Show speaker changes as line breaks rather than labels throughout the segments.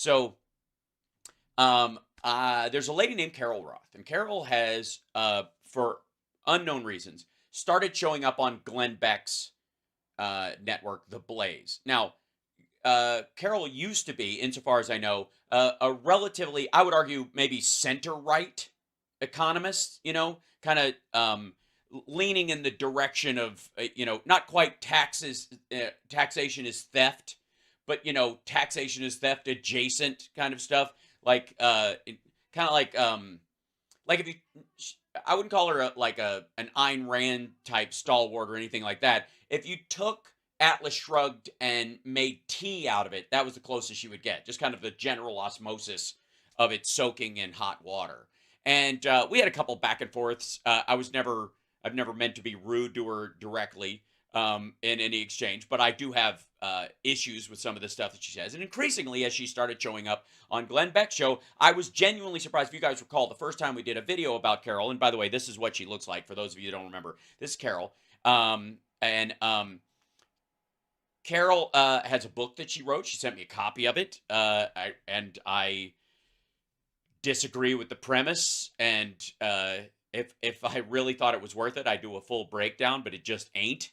So there's a lady named Carol Roth, and Carol has, for unknown reasons, started showing up on Glenn Beck's network, The Blaze. Now, Carol used to be, insofar as I know, a relatively, I would argue, maybe center right economist, kind of leaning in the direction of, not quite taxation is theft, but, taxation is theft adjacent kind of stuff. Like, kind of like if you, I wouldn't call her an Ayn Rand type stalwart or anything like that. If you took Atlas Shrugged and made tea out of it, that was the closest you would get. Just kind of the general osmosis of it soaking in hot water. And we had a couple back and forths. I've never meant to be rude to her directly in any exchange, but I do have issues with some of the stuff that she says. And increasingly, as she started showing up on Glenn Beck's show, I was genuinely surprised. If you guys recall, the first time we did a video about Carol, and by the way, this is what she looks like for those of you who don't remember. This is Carol. And Carol has a book that she wrote. She sent me a copy of it, and I disagree with the premise. And if I really thought it was worth it, I'd do a full breakdown, but it just ain't.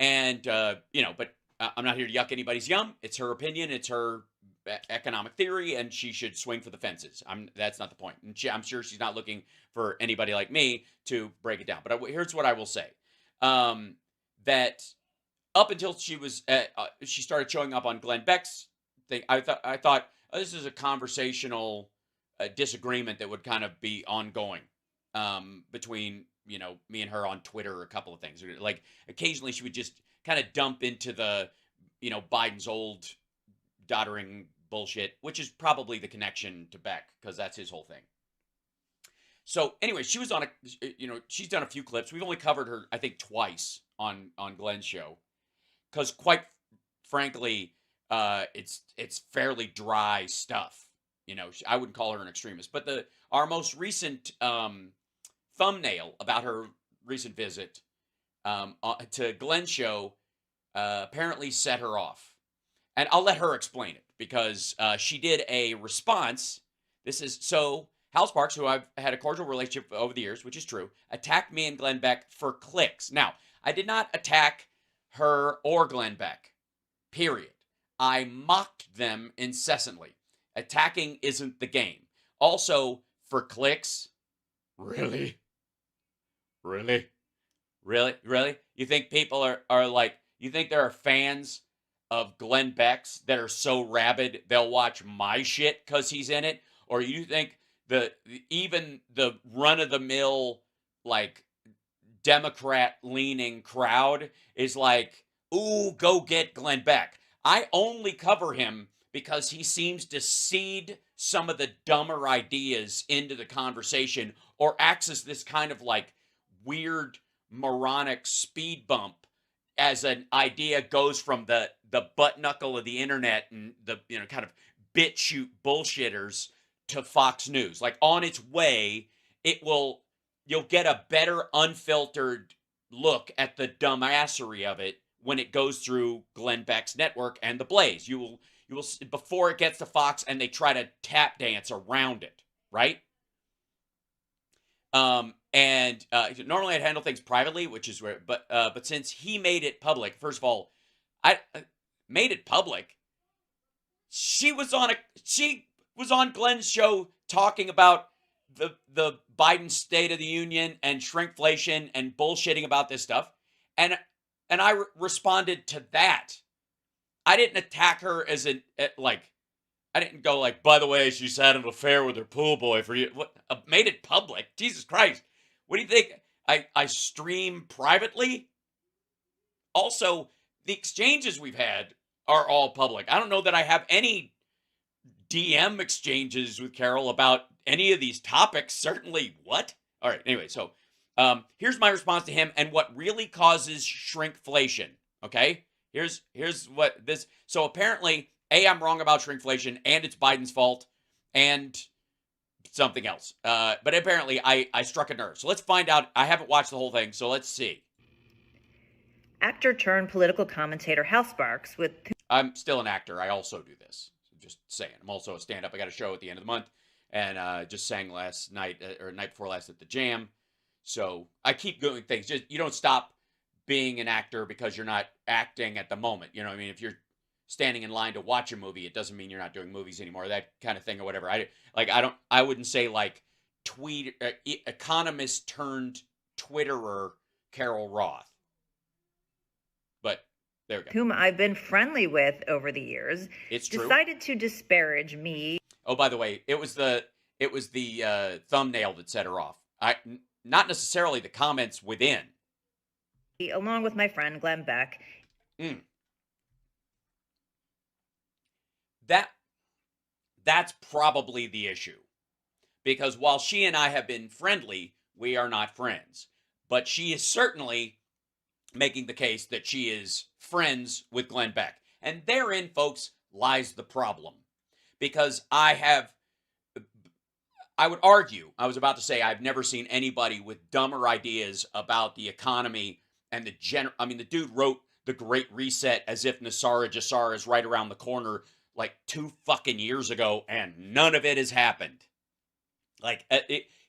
And but I'm not here to yuck anybody's yum. It's her opinion. It's her economic theory, and she should swing for the fences. That's not the point. And I'm sure she's not looking for anybody like me to break it down. But here's what I will say: that up until she started showing up on Glenn Beck's thing, I thought, oh, this is a conversational disagreement that would kind of be ongoing between me and her on Twitter, or a couple of things. Like occasionally she would just kind of dump into the Biden's old doddering bullshit, which is probably the connection to Beck, because that's his whole thing. So anyway, she was on she's done a few clips. We've only covered her, I think, twice on Glenn's show, because quite frankly, it's fairly dry stuff. I wouldn't call her an extremist, but our most recent thumbnail about her recent visit to Glenn's show apparently set her off, and I'll let her explain it, because she did a response. This is so. Hal Sparks, who I've had a cordial relationship with over the years, which is true, attacked me and Glenn Beck for clicks. Now, I did not attack her or Glenn Beck, period. I mocked them incessantly. Attacking isn't the game. Also, for clicks, really? Really? Really? Really? You think people are like, you think there are fans of Glenn Beck's that are so rabid they'll watch my shit because he's in it? Or you think even the run-of-the-mill, like, Democrat-leaning crowd is like, ooh, go get Glenn Beck? I only cover him because he seems to seed some of the dumber ideas into the conversation, or acts as this kind of like weird moronic speed bump as an idea goes from the butt knuckle of the internet and the kind of BitChute bullshitters to Fox News. Like, on its way, you'll get a better unfiltered look at the dumbassery of it when it goes through Glenn Beck's network and the Blaze. You will before it gets to Fox and they try to tap dance around it, right? And normally I'd handle things privately, which is where, but since he made it public, first of all, I made it public. She was on Glenn's show talking about the Biden State of the Union and shrinkflation and bullshitting about this stuff, and I responded to that. I didn't attack her as I didn't go like, by the way, she's had an affair with her pool boy for you. What? Made it public? Jesus Christ. What do you think? I stream privately? Also, the exchanges we've had are all public. I don't know that I have any DM exchanges with Carol about any of these topics. Certainly, what? All right, anyway, so here's my response to him and what really causes shrinkflation, okay? Here's what this... So apparently, A, I'm wrong about shrinkflation, and it's Biden's fault, and something else. But apparently, I struck a nerve. So let's find out. I haven't watched the whole thing, so let's see.
Actor turned political commentator Hal Sparks with...
I'm still an actor. I also do this. saying. I'm also a stand-up. I got a show at the end of the month, and just sang last night or night before last at the Jam. So I keep doing things. Just you don't stop being an actor because you're not acting at the moment. You know what I mean? If you're standing in line to watch a movie, it doesn't mean you're not doing movies anymore. That kind of thing or whatever. I wouldn't say like economist turned Twitterer Carol Roth. But there we go.
Whom I've been friendly with over the years,
It's true.
decided to disparage me.
Oh, by the way, it was the thumbnail that set her off. Not necessarily the comments within.
Along with my friend Glenn Beck.
That's probably the issue. Because while she and I have been friendly, we are not friends. But she is certainly making the case that she is friends with Glenn Beck. And therein, folks, lies the problem. Because I would argue, I was about to say, I've never seen anybody with dumber ideas about the economy and the dude wrote The Great Reset as if Nasara Jassar is right around the corner like 2 fucking years ago, and none of it has happened. Like,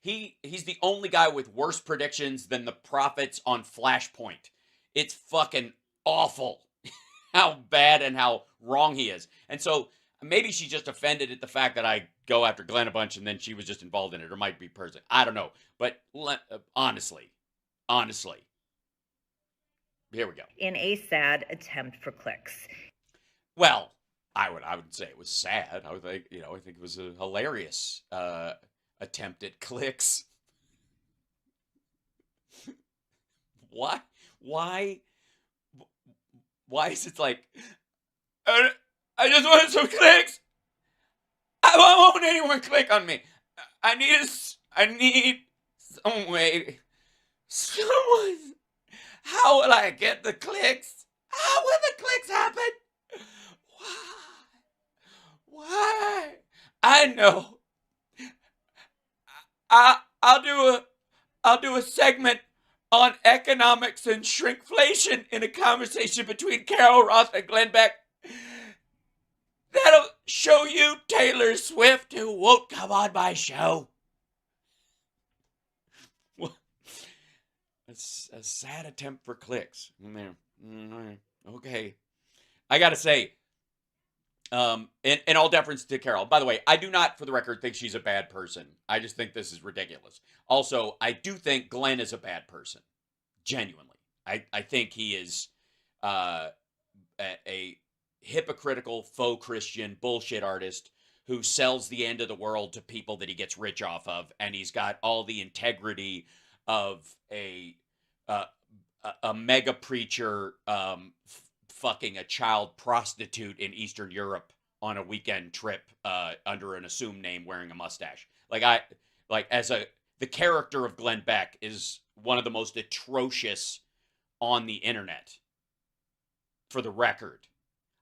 he's the only guy with worse predictions than the prophets on Flashpoint. It's fucking awful how bad and how wrong he is. And so maybe she's just offended at the fact that I go after Glenn a bunch and then she was just involved in it, or might be person. I don't know. But honestly, here we go.
In a sad attempt for clicks.
Well, I would say it was sad. I think it was a hilarious attempt at clicks. Why is it like, I just wanted some clicks. I won't want anyone click on me. I need some way. Someone. How will I get the clicks? How will the clicks happen? Why? I know. I'll do a segment on economics and shrinkflation in a conversation between Carol Roth and Glenn Beck. That'll show you Taylor Swift, who won't come on my show. It's a sad attempt for clicks. Okay. I gotta say, in all deference to Carol, by the way, I do not, for the record, think she's a bad person. I just think this is ridiculous. Also, I do think Glenn is a bad person. Genuinely. I think he is a hypocritical, faux Christian bullshit artist who sells the end of the world to people that he gets rich off of, and he's got all the integrity of a mega preacher fucking a child prostitute in Eastern Europe on a weekend trip under an assumed name, wearing a mustache. The character of Glenn Beck is one of the most atrocious on the internet, for the record.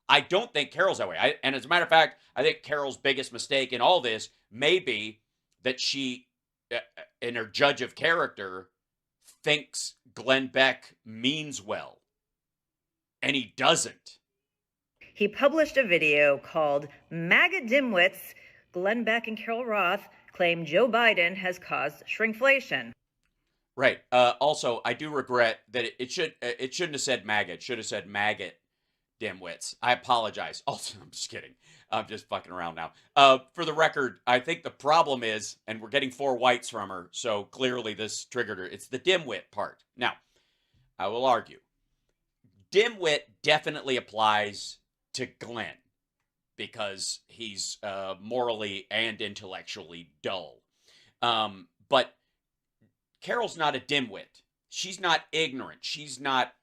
I don't think Carol's that way. And as a matter of fact, I think Carol's biggest mistake in all this may be that she, in her judge of character, thinks Glenn Beck means well. And he doesn't.
He published a video called MAGA Dimwits, Glenn Beck and Carol Roth claim Joe Biden has caused shrinkflation.
Right. Also, I do regret that it shouldn't have said MAGA. It should have said maggot dimwits. I apologize. Also, I'm just kidding. I'm just fucking around now. For the record, I think the problem is, and we're getting 4 whites from her, so clearly this triggered her. It's the dimwit part. Now, I will argue. Dimwit definitely applies to Glenn because he's morally and intellectually dull. But Carol's not a dimwit. She's not ignorant. She's not,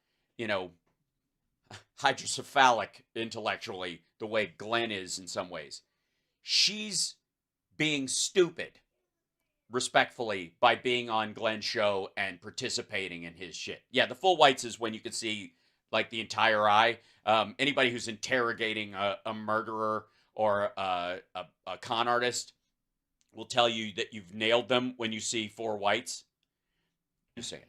hydrocephalic intellectually the way Glenn is in some ways. She's being stupid, respectfully, by being on Glenn's show and participating in his shit. Yeah, the full whites is when you can see like the entire eye. Anybody who's interrogating a murderer or a con artist will tell you that you've nailed them when you see 4 whites. Just saying.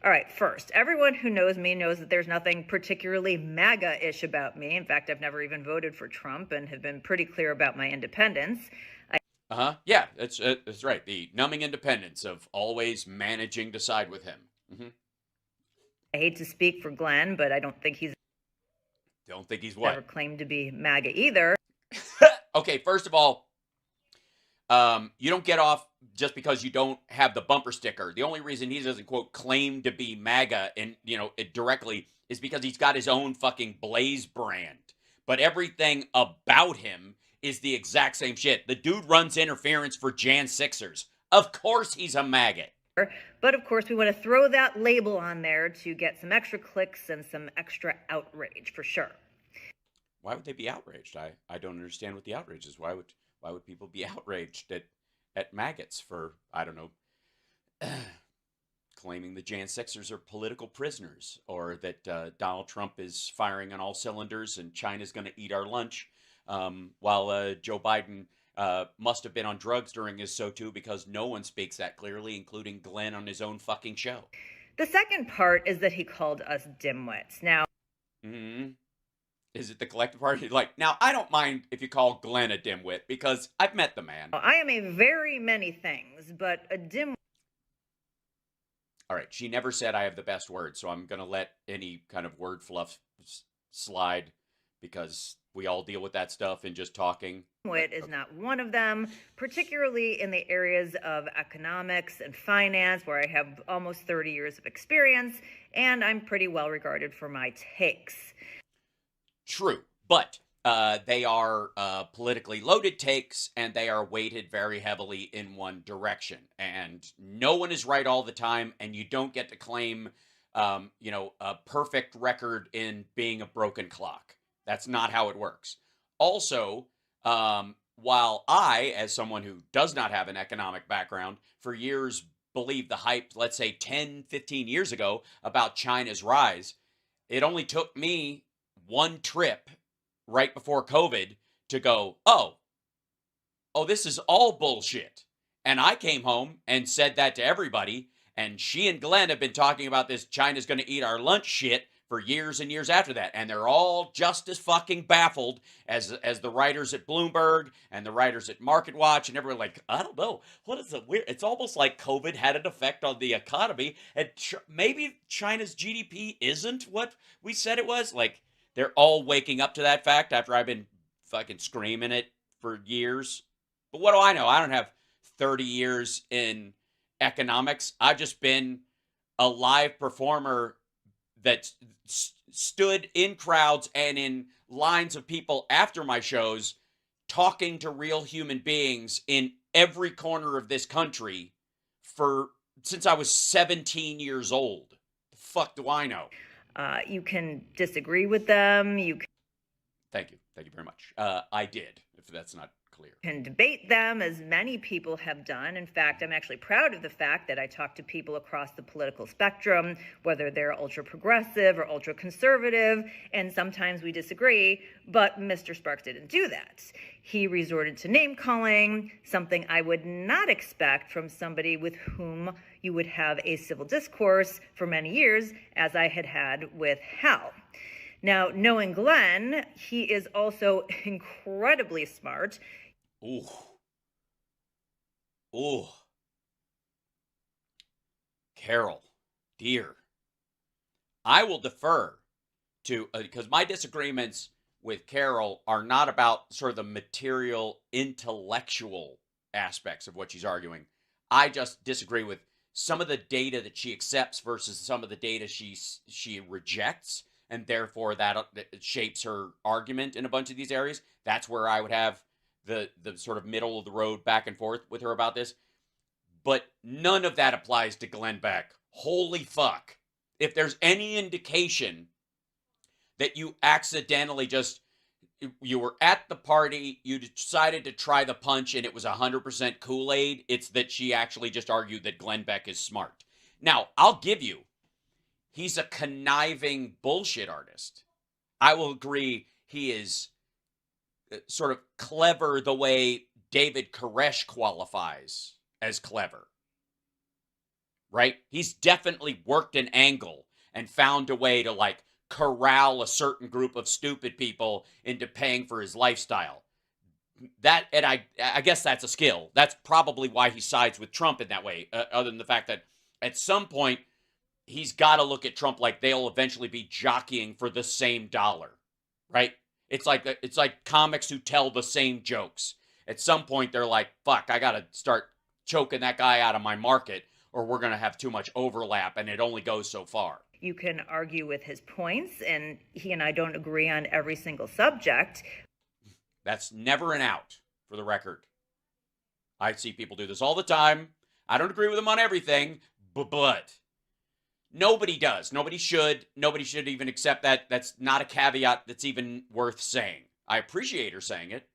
All right, first, everyone who knows me knows that there's nothing particularly MAGA-ish about me. In fact, I've never even voted for Trump and have been pretty clear about my independence.
Yeah, that's right. The numbing independence of always managing to side with him.
I hate to speak for Glenn, but I don't think he's
what?
ever claimed to be MAGA either.
Okay, first of all, you don't get off just because you don't have the bumper sticker. The only reason he doesn't, quote, claim to be MAGA and, it directly is because he's got his own fucking Blaze brand. But everything about him is the exact same shit. The dude runs interference for Jan Sixers. Of course he's a maggot.
But of course, we want to throw that label on there to get some extra clicks and some extra outrage for sure.
Why would they be outraged? I don't understand what the outrage is. Why would people be outraged at maggots for, I don't know, claiming the Jan Sixers are political prisoners, or that Donald Trump is firing on all cylinders and China's going to eat our lunch, while Joe Biden must have been on drugs during his so too, because no one speaks that clearly, including Glenn on his own fucking show.
The second part is that he called us dimwits. Now,
is it the collective part? Like, now, I don't mind if you call Glenn a dimwit, because I've met the man.
I am a very many things, but a dimwit.
All right, she never said I have the best word, so I'm going to let any kind of word fluff slide, because we all deal with that stuff in just talking.
Dimwit is not one of them, particularly in the areas of economics and finance, where I have almost 30 years of experience, and I'm pretty well regarded for my takes.
True, but they are politically loaded takes, and they are weighted very heavily in one direction. And no one is right all the time, and you don't get to claim, a perfect record in being a broken clock. That's not how it works. Also, while I, as someone who does not have an economic background, for years believed the hype, let's say 10, 15 years ago, about China's rise, it only took me one trip right before COVID to go, oh, this is all bullshit. And I came home and said that to everybody. And she and Glenn have been talking about this China's going to eat our lunch shit for years and years after that. And they're all just as fucking baffled as the writers at Bloomberg and the writers at MarketWatch and everyone, like, I don't know. What is it weird? It's almost like COVID had an effect on the economy. And maybe China's GDP isn't what we said it was. Like, they're all waking up to that fact after I've been fucking screaming it for years. But what do I know? I don't have 30 years in economics. I've just been a live performer that stood in crowds and in lines of people after my shows talking to real human beings in every corner of this country since I was 17 years old. The fuck do I know?
You can disagree with them.
Thank you. Thank you very much. I did, if that's not clear.
Can debate them, as many people have done. In fact, I'm actually proud of the fact that I talk to people across the political spectrum, whether they're ultra-progressive or ultra-conservative, and sometimes we disagree, but Mr. Sparks didn't do that. He resorted to name-calling, something I would not expect from somebody with whom you would have a civil discourse for many years, as I had with Hal. Now, knowing Glenn, he is also incredibly smart.
Ooh. Carol, dear, I will defer to, because my disagreements with Carol are not about sort of the material, intellectual aspects of what she's arguing. I just disagree with some of the data that she accepts versus some of the data she rejects, and therefore that shapes her argument in a bunch of these areas. That's where I would have the sort of middle of the road back and forth with her about this. But none of that applies to Glenn Beck. Holy fuck. If there's any indication that you accidentally you were at the party, you decided to try the punch, and it was 100% Kool-Aid, it's that she actually just argued that Glenn Beck is smart. Now, I'll give you, he's a conniving bullshit artist. I will agree he is sort of clever the way David Koresh qualifies as clever. right? He's definitely worked an angle and found a way to like corral a certain group of stupid people into paying for his lifestyle. That, and I guess that's a skill. That's probably why he sides with Trump in that way, other than the fact that at some point he's got to look at Trump like they'll eventually be jockeying for the same dollar, right? It's like comics who tell the same jokes. At some point they're like, "Fuck, I got to start choking that guy out of my market or we're going to have too much overlap and it only goes so far."
You can argue with his points, and he and I don't agree on every single subject.
That's never an out, for the record. I see people do this all the time. I don't agree with them on everything, but nobody does. Nobody should. Nobody should even accept that. That's not a caveat that's even worth saying. I appreciate her saying it.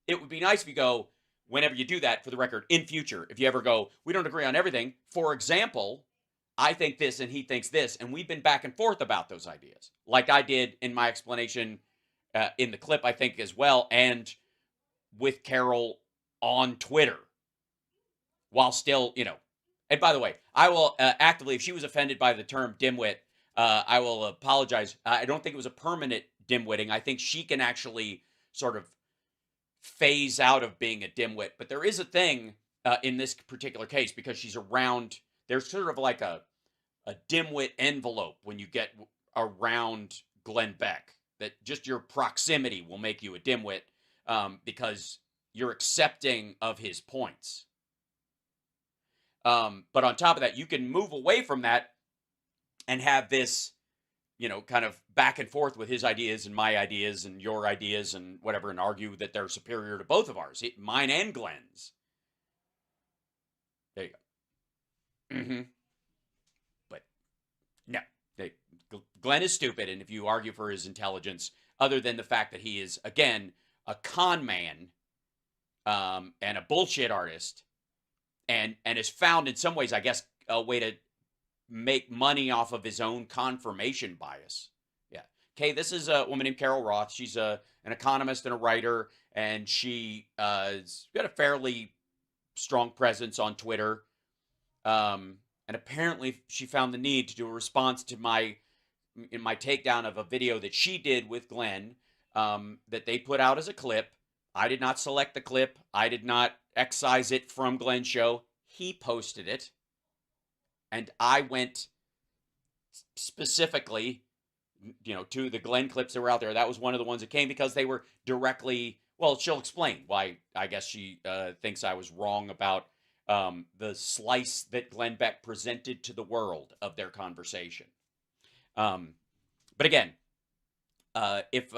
It would be nice if you go, whenever you do that, for the record, in future, if you ever go, we don't agree on everything. For example, I think this and he thinks this, and we've been back and forth about those ideas, like I did in my explanation in the clip, I think, as well, and with Carol on Twitter, while still, and by the way, I will actively, if she was offended by the term dimwit, I will apologize. I don't think it was a permanent dimwitting. I think she can actually sort of phase out of being a dimwit, but there is a thing in this particular case, because she's around, there's sort of like a dimwit envelope when you get around Glenn Beck, that just your proximity will make you a dimwit, because you're accepting of his points. But on top of that, you can move away from that and have this, kind of back and forth with his ideas and my ideas and your ideas and whatever, and argue that they're superior to both of ours, mine and Glenn's. There you go. Mm-hmm. But no, Glenn is stupid, and if you argue for his intelligence, other than the fact that he is, again, a con man and a bullshit artist, and has found in some ways, I guess, a way to make money off of his own confirmation bias. Yeah. Okay, this is a woman named Carol Roth. She's an economist and a writer, and she's got a fairly strong presence on Twitter. And apparently she found the need to do a response to my takedown of a video that she did with Glenn, that they put out as a clip. I did not select the clip. I did not excise it from Glenn's show. He posted it. And I went specifically, to the Glenn clips that were out there. That was one of the ones that came because they were directly, well, she'll explain why I guess she thinks I was wrong about the slice that Glenn Beck presented to the world of their conversation. But again, if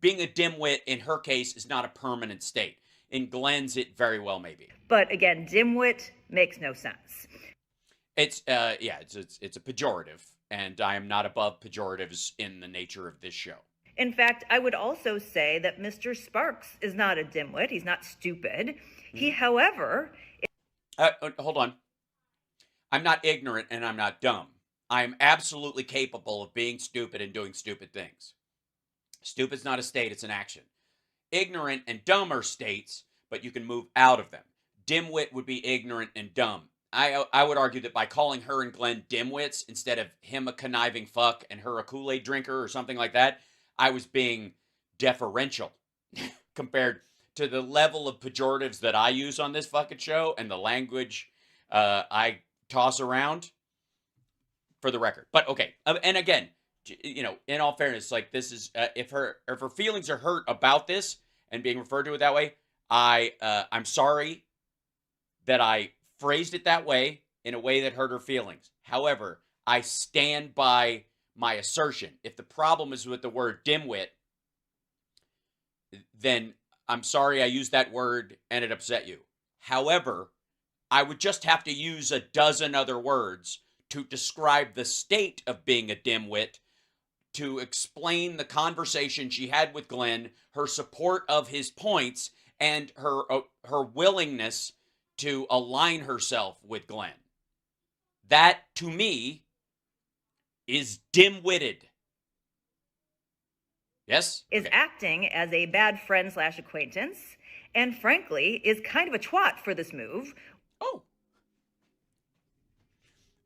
being a dimwit in her case is not a permanent state, in Glenn's it very well may be.
But again, dimwit makes no sense.
It's it's a pejorative, and I am not above pejoratives in the nature of this show.
In fact, I would also say that Mr. Sparks is not a dimwit. He's not stupid. He, however...
Hold on. I'm not ignorant and I'm not dumb. I'm absolutely capable of being stupid and doing stupid things. Stupid's not a state, it's an action. Ignorant and dumb are states, but you can move out of them. Dimwit would be ignorant and dumb. I would argue that by calling her and Glenn dimwits instead of him a conniving fuck and her a Kool-Aid drinker or something like that, I was being deferential compared to the level of pejoratives that I use on this fucking show and the language I toss around, for the record. But okay, and again, in all fairness, like, this is if her feelings are hurt about this and being referred to it that way, I'm sorry that I phrased it that way in a way that hurt her feelings. However, I stand by my assertion. If the problem is with the word dimwit, then I'm sorry I used that word and it upset you. However, I would just have to use a dozen other words to describe the state of being a dimwit, to explain the conversation she had with Glenn, her support of his points, and her willingness to align herself with Glenn. That, to me, is dim-witted. Yes?
Is acting as a bad friend / acquaintance, and frankly, is kind of a twat for this move.
Oh.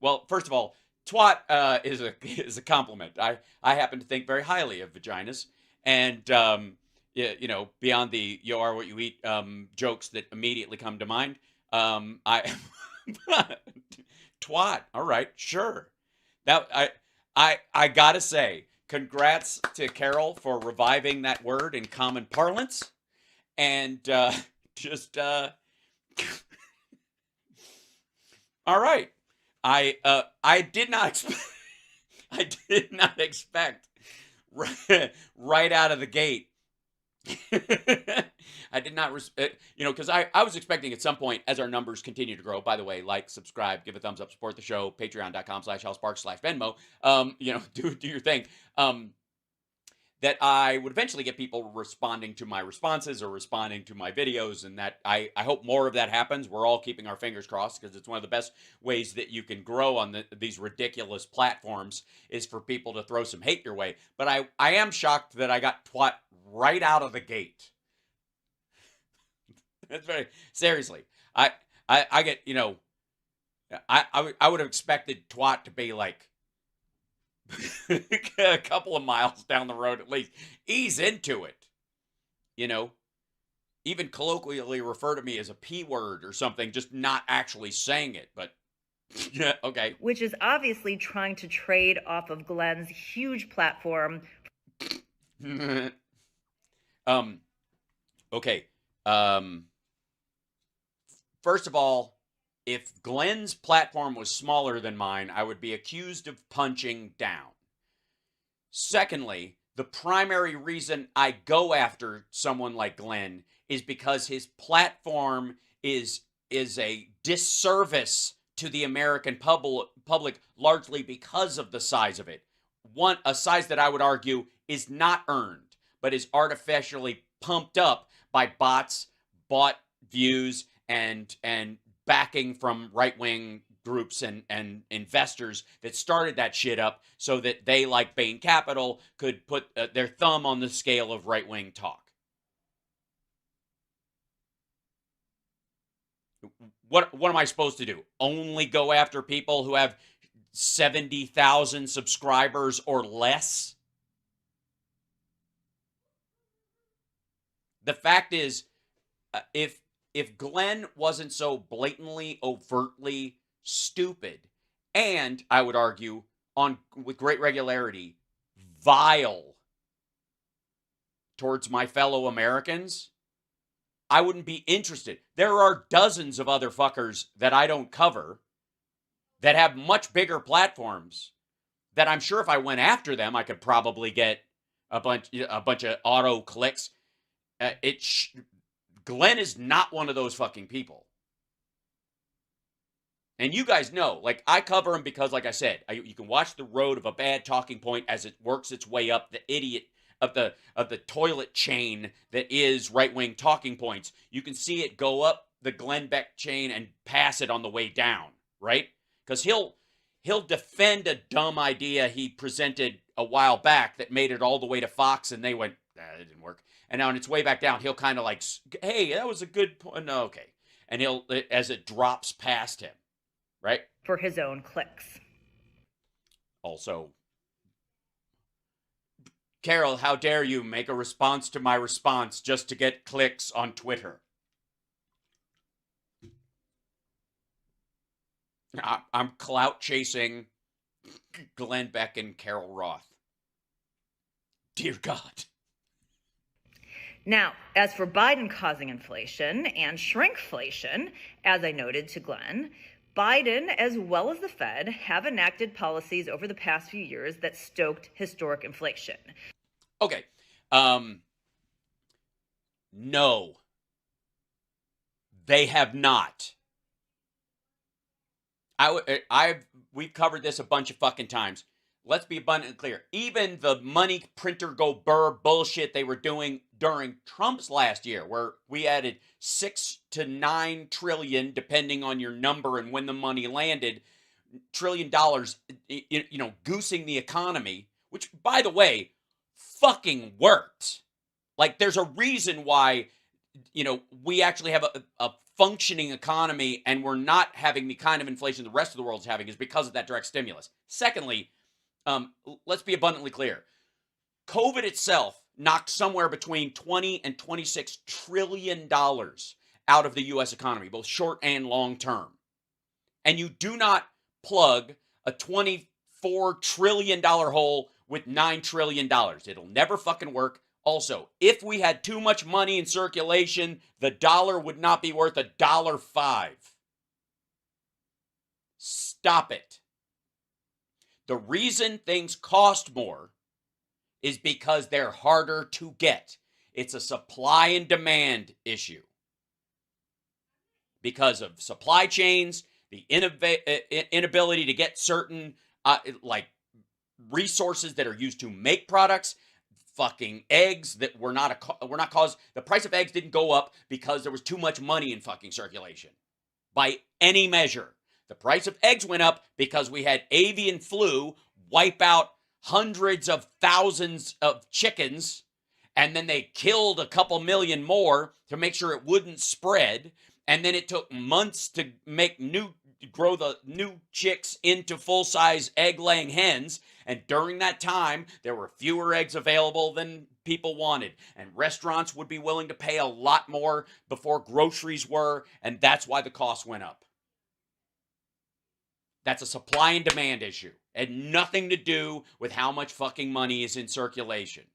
Well, first of all, twat is a compliment. I happen to think very highly of vaginas, and beyond the "you are what you eat" jokes that immediately come to mind, I twat. All right, sure. That I gotta say, congrats to Carol for reviving that word in common parlance, and just all right. I did not expect I did not expect right out of the gate. I did not, because I was expecting at some point as our numbers continue to grow. By the way, like, subscribe, give a thumbs up, support the show. Patreon.com/HalSparks/Venmo. Do your thing. That I would eventually get people responding to my responses or responding to my videos, and that I hope more of that happens. We're all keeping our fingers crossed, because it's one of the best ways that you can grow on these ridiculous platforms is for people to throw some hate your way. But I am shocked that I got twat right out of the gate. That's very seriously. I get, I would have expected twat to be like a couple of miles down the road at least. Ease into it. Even colloquially refer to me as a P word or something, just not actually saying it, but yeah, okay.
Which is obviously trying to trade off of Glenn's huge platform.
Okay. First of all, if Glenn's platform was smaller than mine, I would be accused of punching down. Secondly, the primary reason I go after someone like Glenn is because his platform is a disservice to the American public, largely because of the size of it. A size that I would argue is not earned, but is artificially pumped up by bots, bought views, and backing from right-wing groups and investors that started that shit up so that they, like Bain Capital, could put their thumb on the scale of right-wing talk. What am I supposed to do? Only go after people who have 70,000 subscribers or less? The fact is, if Glenn wasn't so blatantly, overtly stupid, and I would argue with great regularity, vile towards my fellow Americans, I wouldn't be interested. There are dozens of other fuckers that I don't cover that have much bigger platforms that I'm sure if I went after them, I could probably get a bunch of auto clicks. Glenn is not one of those fucking people. And you guys know, like, I cover him because, like I said, you can watch the road of a bad talking point as it works its way up the idiot of the toilet chain that is right-wing talking points. You can see it go up the Glenn Beck chain and pass it on the way down, right? Because he'll defend a dumb idea he presented a while back that made it all the way to Fox, and they went, it didn't work. And now on its way back down, he'll kind of like, hey, that was a good point. No, okay. And he'll, as it drops past him, right?
For his own clicks.
Also, Carol, how dare you make a response to my response just to get clicks on Twitter? I'm clout chasing Glenn Beck and Carol Roth. Dear God.
Now, as for Biden causing inflation and shrinkflation, as I noted to Glenn, Biden, as well as the Fed, have enacted policies over the past few years that stoked historic inflation.
Okay. No. They have not. We've covered this a bunch of fucking times. Let's be abundantly clear. Even the money printer go burr bullshit they were doing during Trump's last year, where we added $6 to $9 trillion, depending on your number and when the money landed, $1 trillion, goosing the economy, which, by the way, fucking worked. Like, there's a reason why we actually have a functioning economy and we're not having the kind of inflation the rest of the world's having is because of that direct stimulus. Secondly, let's be abundantly clear. COVID itself knocked somewhere between 20 and $26 trillion out of the U.S. economy, both short and long term. And you do not plug a $24 trillion hole with $9 trillion. It'll never fucking work. Also, if we had too much money in circulation, the dollar would not be worth $1.05. Stop it. The reason things cost more is because they're harder to get. It's a supply and demand issue. Because of supply chains, the inability to get certain resources that are used to make products, fucking eggs that were not caused. The price of eggs didn't go up because there was too much money in fucking circulation. By any measure. The price of eggs went up because we had avian flu wipe out hundreds of thousands of chickens, and then they killed a couple million more to make sure it wouldn't spread, and then it took months to grow the new chicks into full-size egg-laying hens, and during that time, there were fewer eggs available than people wanted, and restaurants would be willing to pay a lot more before groceries were, and that's why the cost went up. That's a supply and demand issue. It had nothing to do with how much fucking money is in circulation.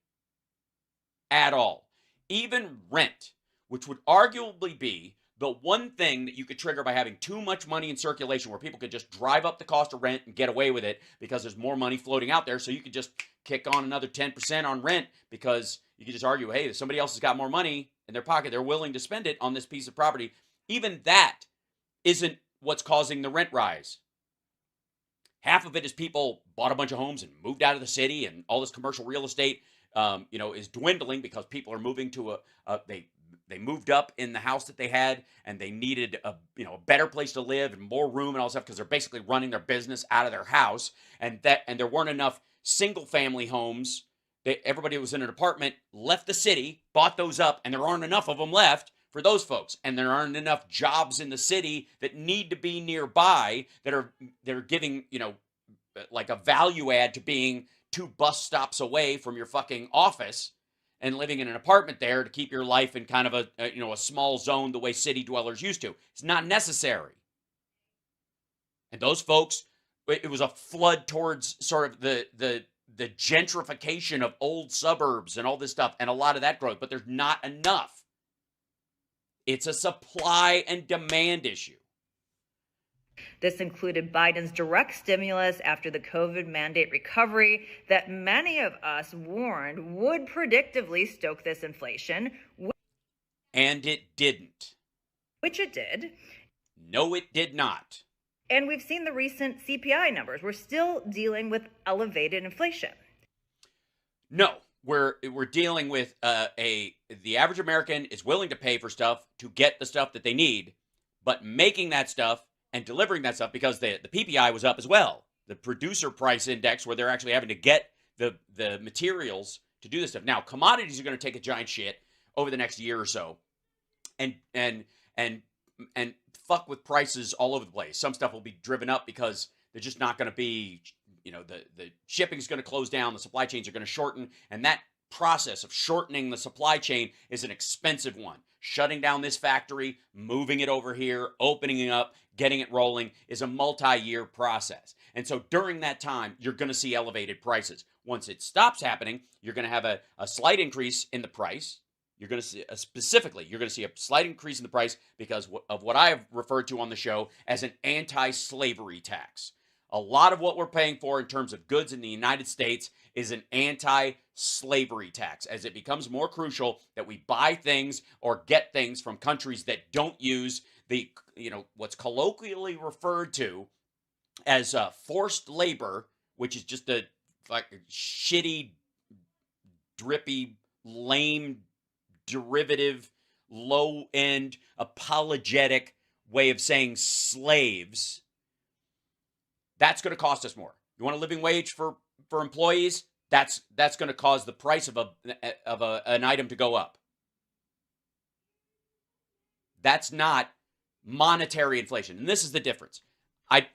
At all. Even rent, which would arguably be the one thing that you could trigger by having too much money in circulation where people could just drive up the cost of rent and get away with it because there's more money floating out there. So you could just kick on another 10% on rent because you could just argue, hey, if somebody else has got more money in their pocket, they're willing to spend it on this piece of property. Even that isn't what's causing the rent rise. Half of it is people bought a bunch of homes and moved out of the city, and all this commercial real estate, is dwindling because people are moving to they moved up in the house that they had, and they needed a better place to live and more room and all that stuff because they're basically running their business out of their house, and there weren't enough single family homes. Everybody who was in an apartment left the city, bought those up, and there aren't enough of them left for those folks, and there aren't enough jobs in the city that need to be nearby that are giving like a value add to being 2 bus stops away from your fucking office and living in an apartment there to keep your life in kind of a small zone the way city dwellers used to. It's not necessary. And those folks, it was a flood towards sort of the gentrification of old suburbs and all this stuff, and a lot of that growth, but there's not enough. It's a supply and demand issue.
This included Biden's direct stimulus after the COVID mandate recovery that many of us warned would predictably stoke this inflation.
And it didn't.
Which it did.
No, it did not.
And we've seen the recent CPI numbers. We're still dealing with elevated inflation.
No. We're dealing with the average American is willing to pay for stuff to get the stuff that they need, but making that stuff and delivering that stuff, because the PPI was up as well, the producer price index, where they're actually having to get the materials to do this stuff. Now, commodities are going to take a giant shit over the next year or so, and fuck with prices all over the place. Some stuff will be driven up because they're just not going to be. The shipping is going to close down, the supply chains are going to shorten, and that process of shortening the supply chain is an expensive one. Shutting down this factory, moving it over here, opening it up, getting it rolling is a multi-year process. And so during that time, you're going to see elevated prices. Once it stops happening, you're going to have a slight increase in the price. You're going to see, you're going to see a slight increase in the price because of what I have referred to on the show as an anti-slavery tax. A lot of what we're paying for in terms of goods in the United States is an anti-slavery tax, as it becomes more crucial that we buy things or get things from countries that don't use the, what's colloquially referred to as forced labor, which is just a shitty, drippy, lame, derivative, low-end, apologetic way of saying slaves. That's going to cost us more. You want a living wage for employees? That's going to cause the price of an item to go up. That's not monetary inflation. And this is the difference.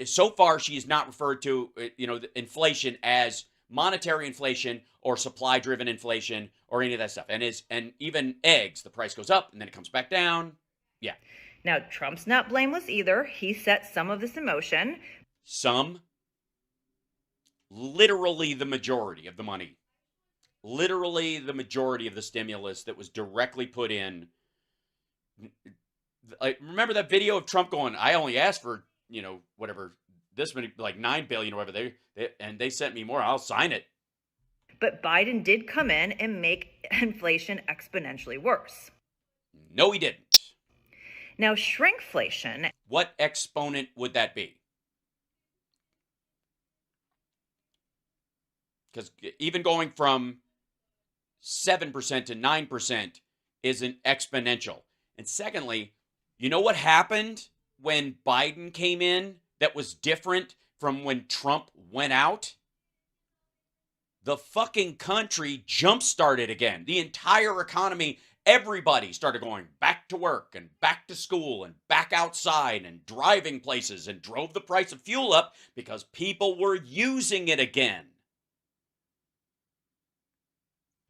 So far, she has not referred to, inflation as monetary inflation or supply-driven inflation or any of that stuff. And even eggs, the price goes up and then it comes back down. Yeah.
Now, Trump's not blameless either. He set some of this in motion.
Some, literally the majority of the money, literally the majority of the stimulus that was directly put in. Like, remember that video of Trump going, I only asked for, whatever, this many, like 9 billion or whatever, and they sent me more, I'll sign it.
But Biden did come in and make inflation exponentially worse.
No, he didn't.
Now, shrinkflation.
What exponent would that be? Because even going from 7% to 9% isn't exponential. And secondly, you know what happened when Biden came in that was different from when Trump went out? The fucking country jump-started again. The entire economy, everybody started going back to work and back to school and back outside and driving places, and drove the price of fuel up because people were using it again.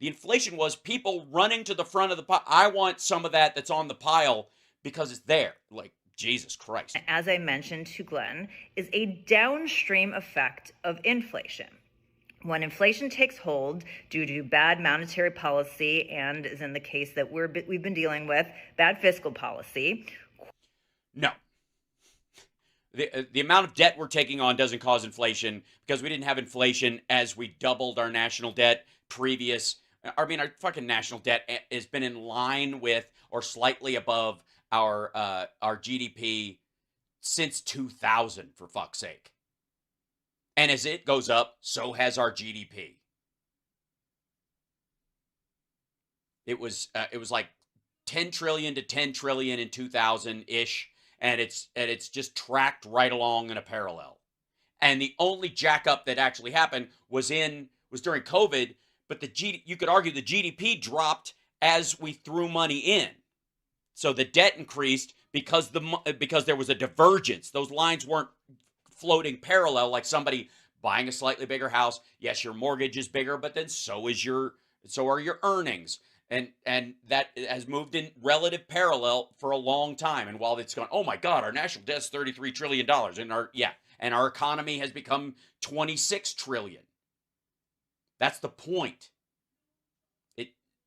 The inflation was people running to the front of the pile. I want some of that's on the pile because it's there. Like, Jesus Christ.
As I mentioned to Glenn, is a downstream effect of inflation. When inflation takes hold due to bad monetary policy, and as in the case that we've been dealing with, bad fiscal policy.
No. The amount of debt we're taking on doesn't cause inflation, because we didn't have inflation as we doubled our national debt our fucking national debt has been in line with or slightly above our GDP since 2000, for fuck's sake. And as it goes up, so has our GDP. It was like 10 trillion to 10 trillion in 2000-ish, and it's just tracked right along in a parallel. And the only jack up that actually happened was during COVID, but you could argue the GDP dropped as we threw money in. So the debt increased because there was a divergence. Those lines weren't floating parallel, like somebody buying a slightly bigger house. Yes, your mortgage is bigger, but then so are your earnings. And that has moved in relative parallel for a long time. And while it's gone, oh my God, our national debt's $33 trillion. And our economy has become 26 trillion. That's the point.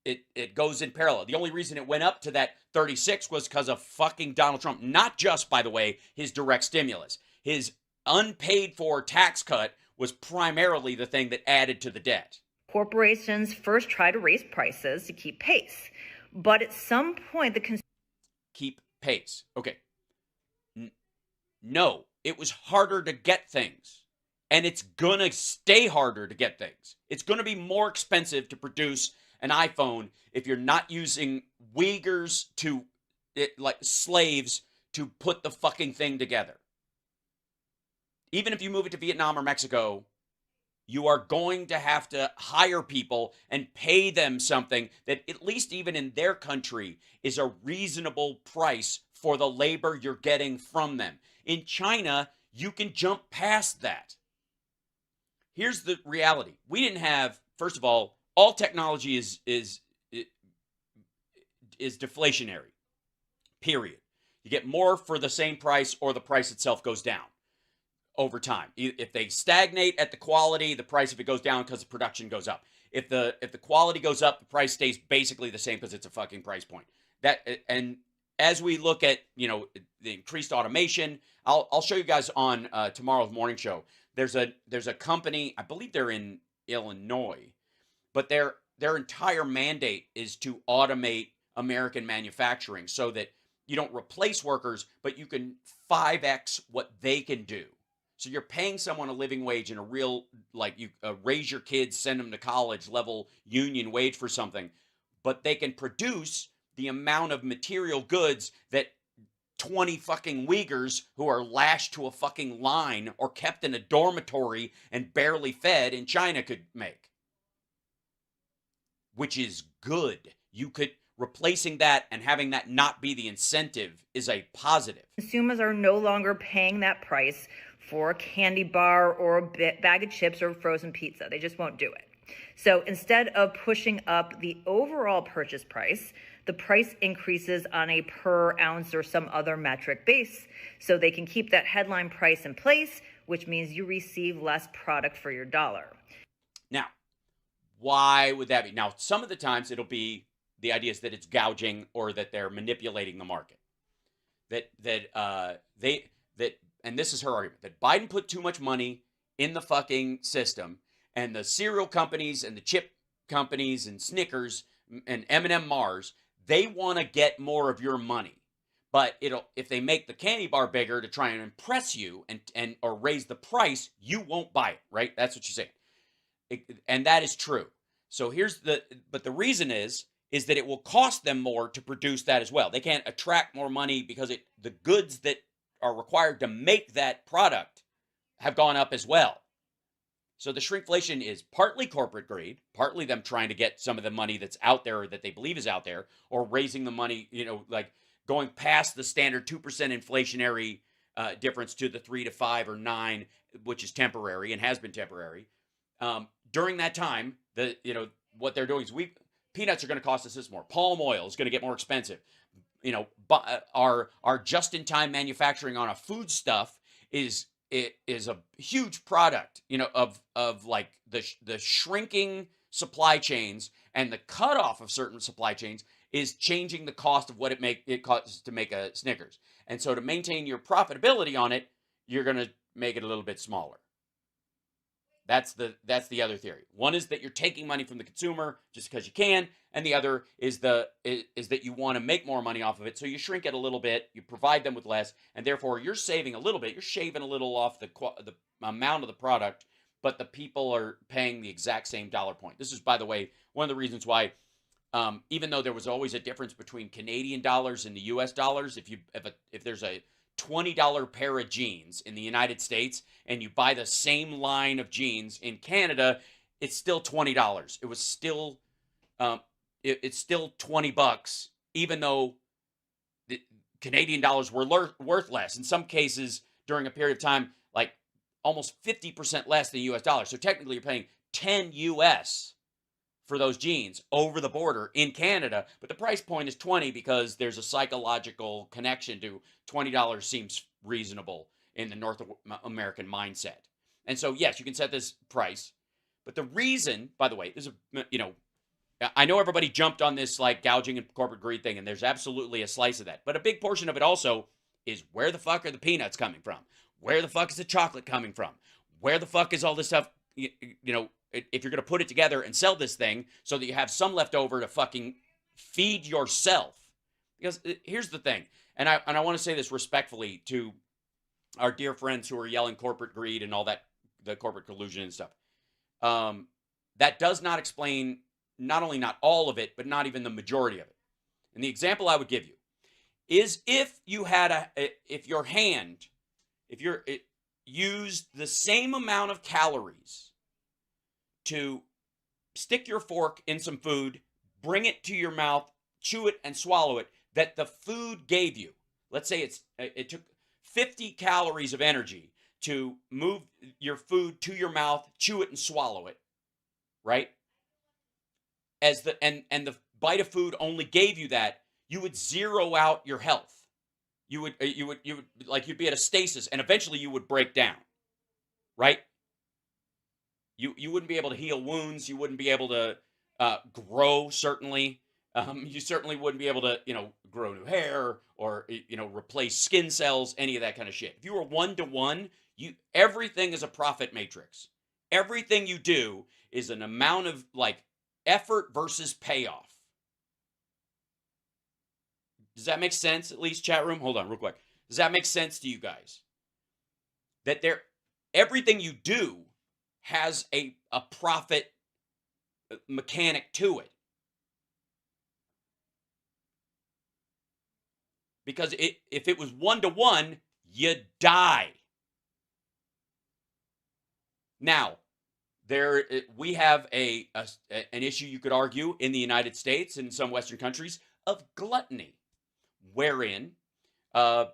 It goes in parallel. The only reason it went up to that 36 was because of fucking Donald Trump. Not just, by the way, his direct stimulus. His unpaid for tax cut was primarily the thing that added to the debt.
Corporations first try to raise prices to keep pace. But at some point,
keep pace. Okay. No, it was harder to get things. And it's going to stay harder to get things. It's going to be more expensive to produce an iPhone if you're not using Uyghurs like slaves to put the fucking thing together. Even if you move it to Vietnam or Mexico, you are going to have to hire people and pay them something that, at least even in their country, is a reasonable price for the labor you're getting from them. In China, you can jump past that. Here's the reality. We didn't have, first of all technology is deflationary. Period. You get more for the same price, or the price itself goes down over time. If they stagnate at the quality, the price, if it goes down because the production goes up. If the quality goes up, the price stays basically the same because it's a fucking price point. And as we look at, the increased automation, I'll show you guys on tomorrow's morning show. There's a company, I believe they're in Illinois, but their entire mandate is to automate American manufacturing so that you don't replace workers, but you can 5x what they can do. So you're paying someone a living wage and a real, like, you raise your kids, send them to college level union wage for something, but they can produce the amount of material goods that 20 fucking Uyghurs who are lashed to a fucking line or kept in a dormitory and barely fed in China could make. Which is good. replacing that and having that not be the incentive is a positive.
Consumers are no longer paying that price for a candy bar or a bag of chips or frozen pizza. They just won't do it. So instead of pushing up the overall purchase price, the price increases on a per ounce or some other metric base. So they can keep that headline price in place, which means you receive less product for your dollar.
Now, why would that be? Now, some of the times it'll be the idea is that it's gouging or that they're manipulating the market. And this is her argument, that Biden put too much money in the fucking system, and the cereal companies and the chip companies and Snickers and M&M Mars, they want to get more of your money. But if they make the candy bar bigger to try and impress you and or raise the price, you won't buy it, right? That's what she's saying. And that is true. So but the reason is that it will cost them more to produce that as well. They can't attract more money because the goods that are required to make that product have gone up as well. So the shrinkflation is partly corporate greed, partly them trying to get some of the money that's out there or that they believe is out there, or raising the money, like going past the standard 2% inflationary difference to the 3 to 5 or 9, which is temporary and has been temporary. During that time, what they're doing is peanuts are going to cost us this more. Palm oil is going to get more expensive. Our just-in-time manufacturing on a food stuff is a huge product, of like the shrinking supply chains, and the cutoff of certain supply chains is changing the cost of what it costs to make a Snickers. And so to maintain your profitability on it, you're going to make it a little bit smaller. That's the other theory. One is that you're taking money from the consumer just because you can, and the other is that you want to make more money off of it, so you shrink it a little bit, you provide them with less, and therefore you're saving a little bit. You're shaving a little off the amount of the product, but the people are paying the exact same dollar point. This is, by the way, one of the reasons why, even though there was always a difference between Canadian dollars and the U.S. dollars, if there's a $20 pair of jeans in the United States and you buy the same line of jeans in Canada, it's still $20. It was still it's still $20, even though the Canadian dollars were worth less. In some cases, during a period of time, like almost 50% less than US dollars. So technically you're paying 10 US for those jeans over the border in Canada, but the price point is 20 because there's a psychological connection to $20 seems reasonable in the North American mindset. And so, yes, you can set this price, but the reason, by the way, is, I know everybody jumped on this like gouging and corporate greed thing, and there's absolutely a slice of that, but a big portion of it also is, where the fuck are the peanuts coming from? Where the fuck is the chocolate coming from? Where the fuck is all this stuff, if you're going to put it together and sell this thing so that you have some left over to fucking feed yourself. Because here's the thing, and I want to say this respectfully to our dear friends who are yelling corporate greed and all that, the corporate collusion and stuff. That does not explain not only not all of it, but not even the majority of it. And the example I would give you is if you had if your hand, it used the same amount of calories to stick your fork in some food, bring it to your mouth, chew it, and swallow it, that the food gave you. Let's say it took 50 calories of energy to move your food to your mouth, chew it, and swallow it, right? And the bite of food only gave you that, you would zero out your health. You'd be at a stasis, and eventually you would break down, right? You wouldn't be able to heal wounds. You wouldn't be able to grow, certainly. You certainly wouldn't be able to, grow new hair or, replace skin cells, any of that kind of shit. If you were 1-to-1, everything is a profit matrix. Everything you do is an amount of, effort versus payoff. Does that make sense, at least, chat room? Hold on, real quick. Does that make sense to you guys? That everything you do has a profit mechanic to it. Because if it was 1-to-1, you die. Now, we have an issue, you could argue, in the United States and in some Western countries of gluttony, wherein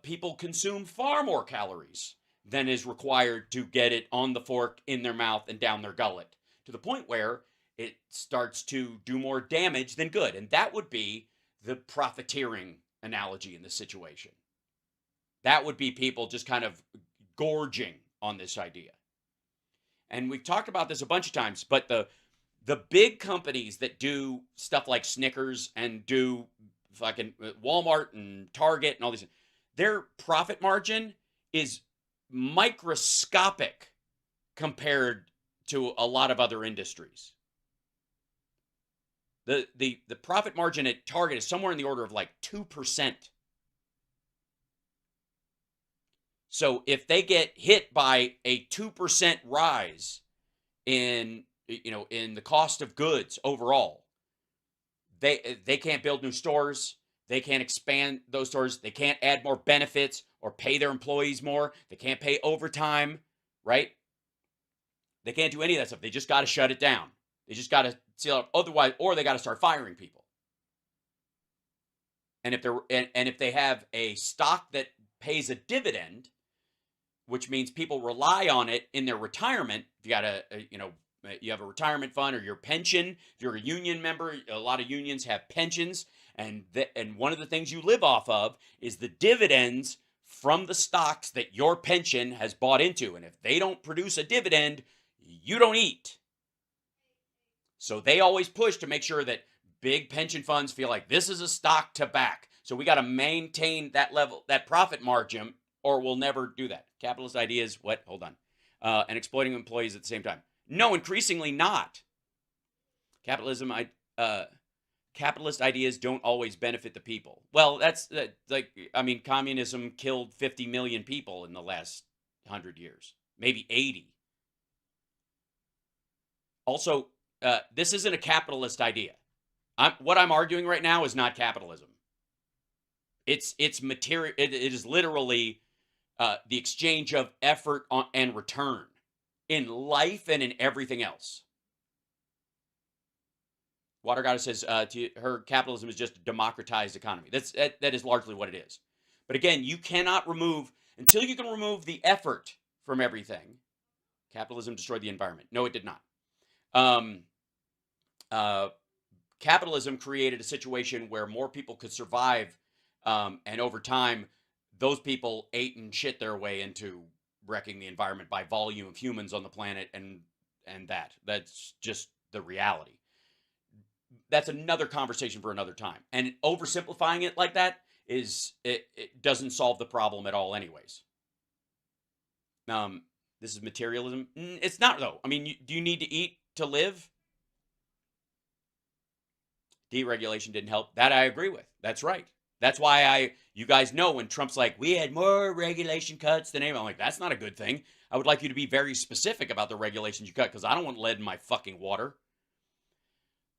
people consume far more calories than is required to get it on the fork, in their mouth, and down their gullet, to the point where it starts to do more damage than good. And that would be the profiteering analogy in this situation. That would be people just kind of gorging on this idea. And we've talked about this a bunch of times, but the big companies that do stuff like Snickers and do fucking Walmart and Target and all these, their profit margin is microscopic compared to a lot of other industries. The profit margin at Target is somewhere in the order of like 2%. So if they get hit by a 2% rise in the cost of goods overall, they can't build new stores, they can't expand those stores, they can't add more benefits or pay their employees more, they can't pay overtime, right? They can't do any of that stuff. They just got to shut it down. They just got to seal it otherwise, or they got to start firing people. And if they have a stock that pays a dividend, which means people rely on it in their retirement, if you got you have a retirement fund or your pension, if you're a union member, a lot of unions have pensions, and one of the things you live off of is the dividends from the stocks that your pension has bought into. And if they don't produce a dividend, you don't eat. So they always push to make sure that big pension funds feel like this is a stock to back. So we got to maintain that level, that profit margin, or we'll never do that. Capitalist ideas, what? Hold on. And exploiting employees at the same time. No, increasingly not. Capitalist ideas don't always benefit the people. Well, communism killed 50 million people in the last 100 years, maybe 80. Also, this isn't a capitalist idea. What I'm arguing right now is not capitalism. It's material. It is literally the exchange of effort and return in life and in everything else. Water Goddess says her capitalism is just a democratized economy. That is largely what it is. But again, you cannot until you can remove the effort from everything. Capitalism destroyed the environment. No, it did not. Capitalism created a situation where more people could survive, and over time, those people ate and shit their way into wrecking the environment by volume of humans on the planet, and that's just the reality. That's another conversation for another time. And oversimplifying it like that it doesn't solve the problem at all, anyways. This is materialism. It's not, though. I mean, do you need to eat to live? Deregulation didn't help. That I agree with. That's right. That's why you guys know when Trump's like, we had more regulation cuts than anyone. I'm like, that's not a good thing. I would like you to be very specific about the regulations you cut, because I don't want lead in my fucking water.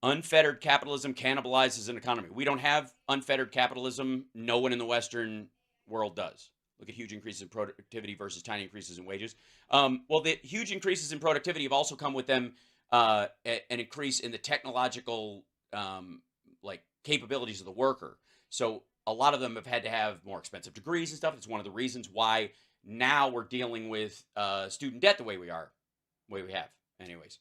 Unfettered capitalism cannibalizes an economy. We don't have unfettered capitalism. No one in the Western world does. Look at huge increases in productivity versus tiny increases in wages. Well, the huge increases in productivity have also come with them an increase in the technological capabilities of the worker. So a lot of them have had to have more expensive degrees and stuff. It's one of the reasons why now we're dealing with student debt the way we have, anyways.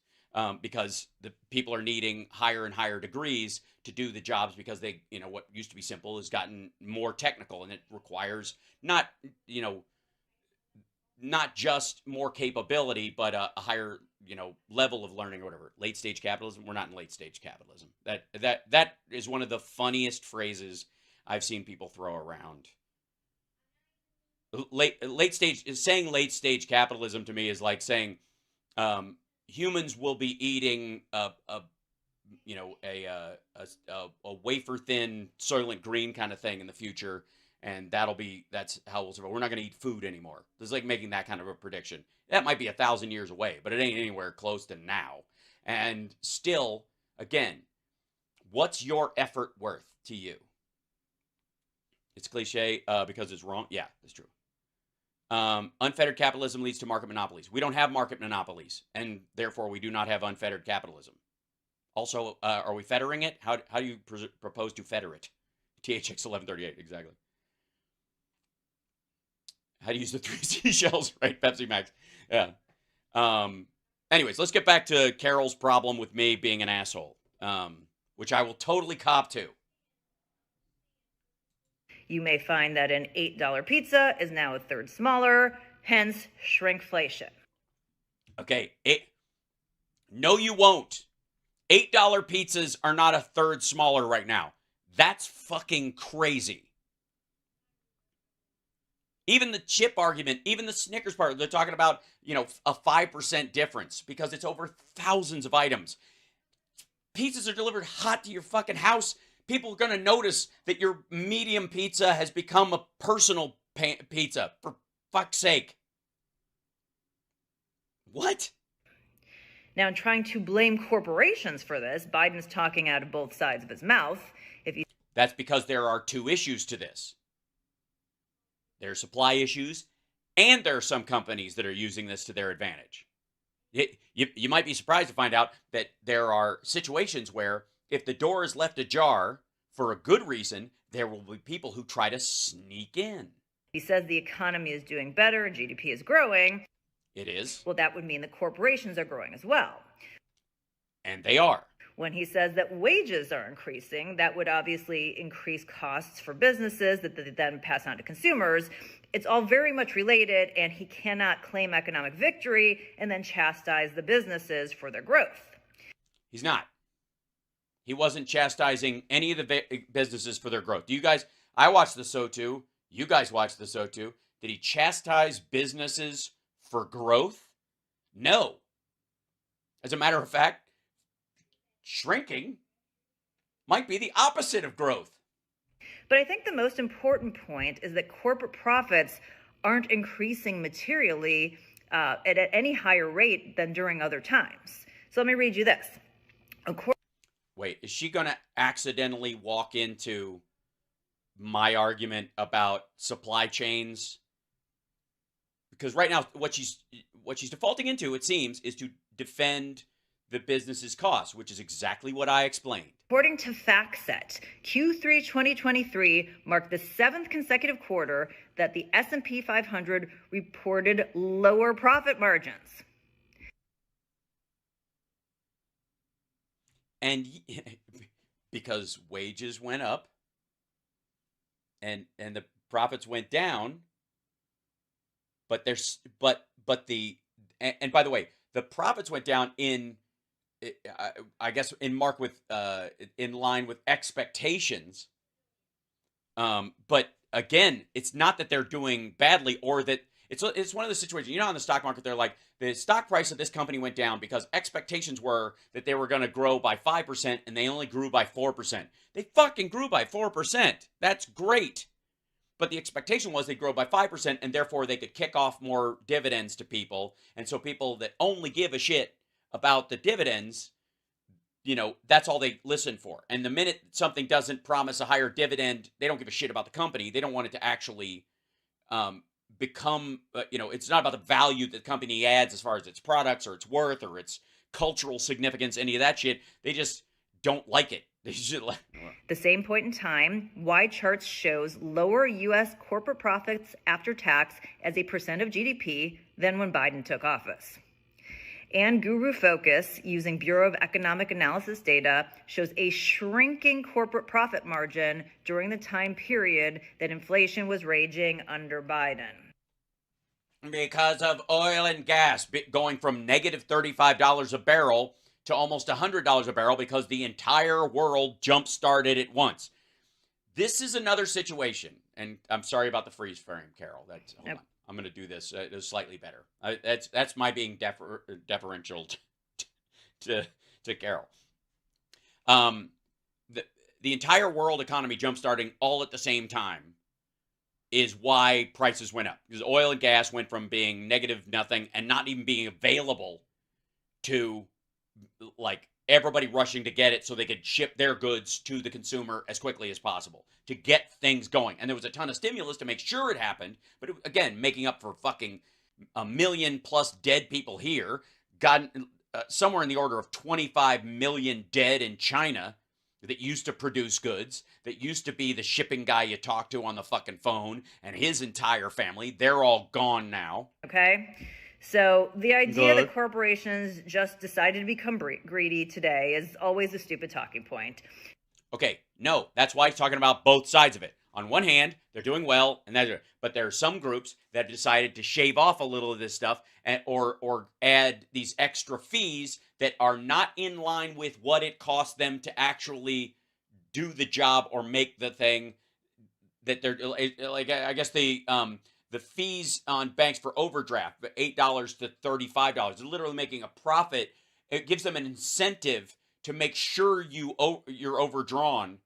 Because the people are needing higher and higher degrees to do the jobs, because what used to be simple has gotten more technical, and it requires not just more capability, but a higher, level of learning or whatever. Late stage capitalism. We're not in late stage capitalism. That is one of the funniest phrases I've seen people throw around. Saying late stage capitalism to me is like saying, humans will be eating a wafer thin Soylent Green kind of thing in the future, and that's how we'll survive. We're not going to eat food anymore. It's like making that kind of a prediction. That might be 1,000 years away, but it ain't anywhere close to now. And still, again, what's your effort worth to you? It's cliche because it's wrong. Yeah, that's true. Unfettered capitalism leads to market monopolies. We don't have market monopolies, and therefore we do not have unfettered capitalism. Also, are we fettering it? How do you propose to fetter it? THX 1138, exactly. How to use the 3 seashells, right? Pepsi Max. Yeah. Anyways, let's get back to Carol's problem with me being an asshole, which I will totally cop to.
You may find that an $8 pizza is now a third smaller, hence shrinkflation.
Okay. No, you won't. $8 pizzas are not a third smaller right now. That's fucking crazy. Even the chip argument, even the Snickers part, they're talking about, a 5% difference because it's over thousands of items. Pizzas are delivered hot to your fucking house. People are going to notice that your medium pizza has become a personal pizza, for fuck's sake. What?
Now, in trying to blame corporations for this, Biden's talking out of both sides of his mouth.
That's because there are two issues to this. There are supply issues, and there are some companies that are using this to their advantage. You might be surprised to find out that there are situations where if the door is left ajar for a good reason, there will be people who try to sneak in.
He says the economy is doing better, GDP is growing.
It is.
Well, that would mean the corporations are growing as well.
And they are.
When he says that wages are increasing, that would obviously increase costs for businesses that they then pass on to consumers. It's all very much related, and he cannot claim economic victory and then chastise the businesses for their growth.
He's not. He wasn't chastising any of the businesses for their growth. I watched the show too. You guys watched the show too. Did he chastise businesses for growth? No. As a matter of fact, shrinking might be the opposite of growth.
But I think the most important point is that corporate profits aren't increasing materially at any higher rate than during other times. So let me read you this.
Wait, is she going to accidentally walk into my argument about supply chains? Because right now, what she's defaulting into, it seems, is to defend the business's costs, which is exactly what I explained.
According to FactSet, Q3 2023 marked the 7th consecutive quarter that the S&P 500 reported lower profit margins.
And because wages went up and the profits went down, but by the way, the profits went down in line with expectations. But again, it's not that they're doing badly or that it's one of the situations, on the stock market, they're like, the stock price of this company went down because expectations were that they were going to grow by 5% and they only grew by 4%. They fucking grew by 4%. That's great. But the expectation was they'd grow by 5% and therefore they could kick off more dividends to people. And so people that only give a shit about the dividends, that's all they listen for. And the minute something doesn't promise a higher dividend, they don't give a shit about the company. They don't want it to actually become, it's not about the value that the company adds as far as its products or its worth or its cultural significance, any of that shit. They just don't like it. They should
the same point in time, Y charts shows lower U.S. corporate profits after tax as a percent of GDP than when Biden took office. And Guru Focus, using Bureau of Economic Analysis data, shows a shrinking corporate profit margin during the time period that inflation was raging under Biden.
Because of oil and gas going from negative $35 a barrel to almost $100 a barrel because the entire world jump-started at once. This is another situation, and I'm sorry about the freeze frame, Carol. Hold on. I'm going to do this slightly better. That's my being deferential to Carol. The entire world economy jump-starting all at the same time is why prices went up. Because oil and gas went from being negative nothing and not even being available to like everybody rushing to get it so they could ship their goods to the consumer as quickly as possible to get things going. And there was a ton of stimulus to make sure it happened. But again, making up for fucking 1 million plus dead people here, got somewhere in the order of 25 million dead in China. that used to produce goods, that used to be the shipping guy you talk to on the fucking phone, and his entire family. They're all gone now.
Okay? So the idea
Good.
that corporations just decided to become greedy today is always a stupid talking point.
Okay, no, that's why he's talking about both sides of it. On one hand, they're doing well, but there are some groups that have decided to shave off a little of this stuff or add these extra fees that are not in line with what it costs them to actually do the job or make the thing that they're like. I guess the fees on banks for overdraft, $8 to $35, they're literally making a profit. It gives them an incentive to make sure you're overdrawn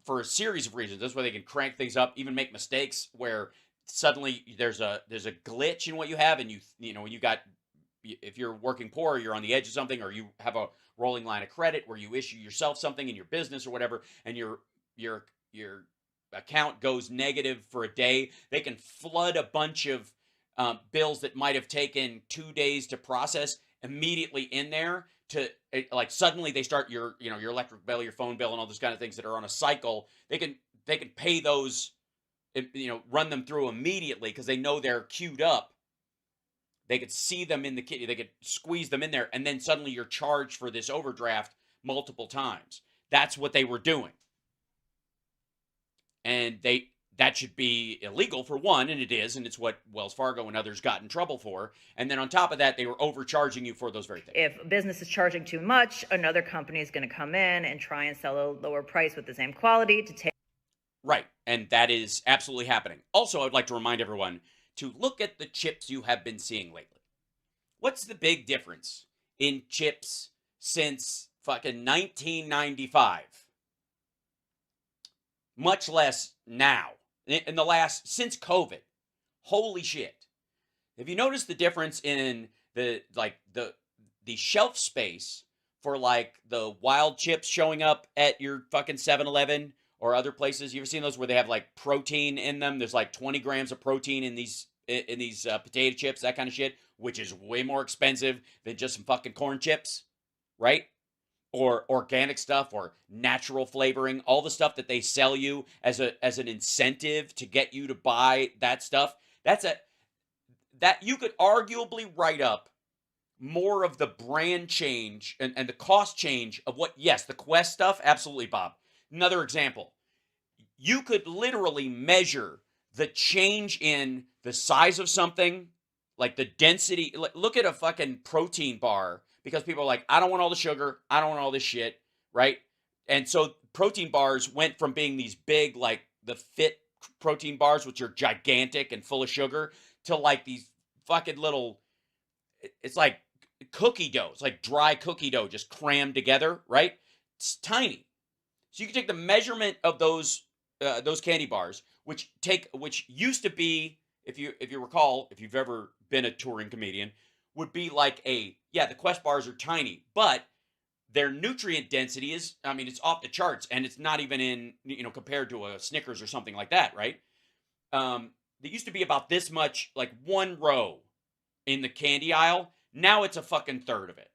for a series of reasons. That's why they can crank things up, even make mistakes where suddenly there's a glitch in what you have, and you know when if you're working poor, or you're on the edge of something, or you have a rolling line of credit where you issue yourself something in your business or whatever, and your account goes negative for a day, they can flood a bunch of bills that might have taken 2 days to process immediately in there to like suddenly they start your electric bill, your phone bill, and all those kind of things that are on a cycle. They can pay those, run them through immediately because they know they're queued up. They could see them in the they could squeeze them in there, and then suddenly you're charged for this overdraft multiple times. That's what they were doing, and that should be illegal for one, and it is, and it's what Wells Fargo and others got in trouble for. And then on top of that, they were overcharging you for those very things.
If a business is charging too much, another company is going to come in and try and sell a lower price with the same quality to take.
Right, and that is absolutely happening. Also, I'd like to remind everyone to look at the chips you have been seeing lately. What's the big difference in chips since fucking 1995? Much less now. In the since COVID. Holy shit. Have you noticed the difference in the shelf space for like the wild chips showing up at your fucking 7-Eleven or other places? You ever seen those where they have like protein in them? There's like 20 grams of protein in these potato chips, that kind of shit, which is way more expensive than just some fucking corn chips, right? Or organic stuff or natural flavoring, all the stuff that they sell you as an incentive to get you to buy that stuff. That you could arguably write up more of the brand change and the cost change of what, yes, the Quest stuff, absolutely, Bob. Another example, you could literally measure the change in the size of something, like the density. Look at a fucking protein bar, because people are like, I don't want all the sugar, I don't want all this shit, right? And so protein bars went from being these big, like the Fit protein bars, which are gigantic and full of sugar, to like these fucking little, it's like cookie dough. It's like dry cookie dough just crammed together, right? It's tiny. So you can take the measurement of those candy bars, which used to be, if you recall, if you've ever been a touring comedian, would be like the Quest bars are tiny, but their nutrient density is, I mean, it's off the charts, and it's not even in, compared to a Snickers or something like that, right? They used to be about this much, like one row in the candy aisle. Now it's a fucking third of it.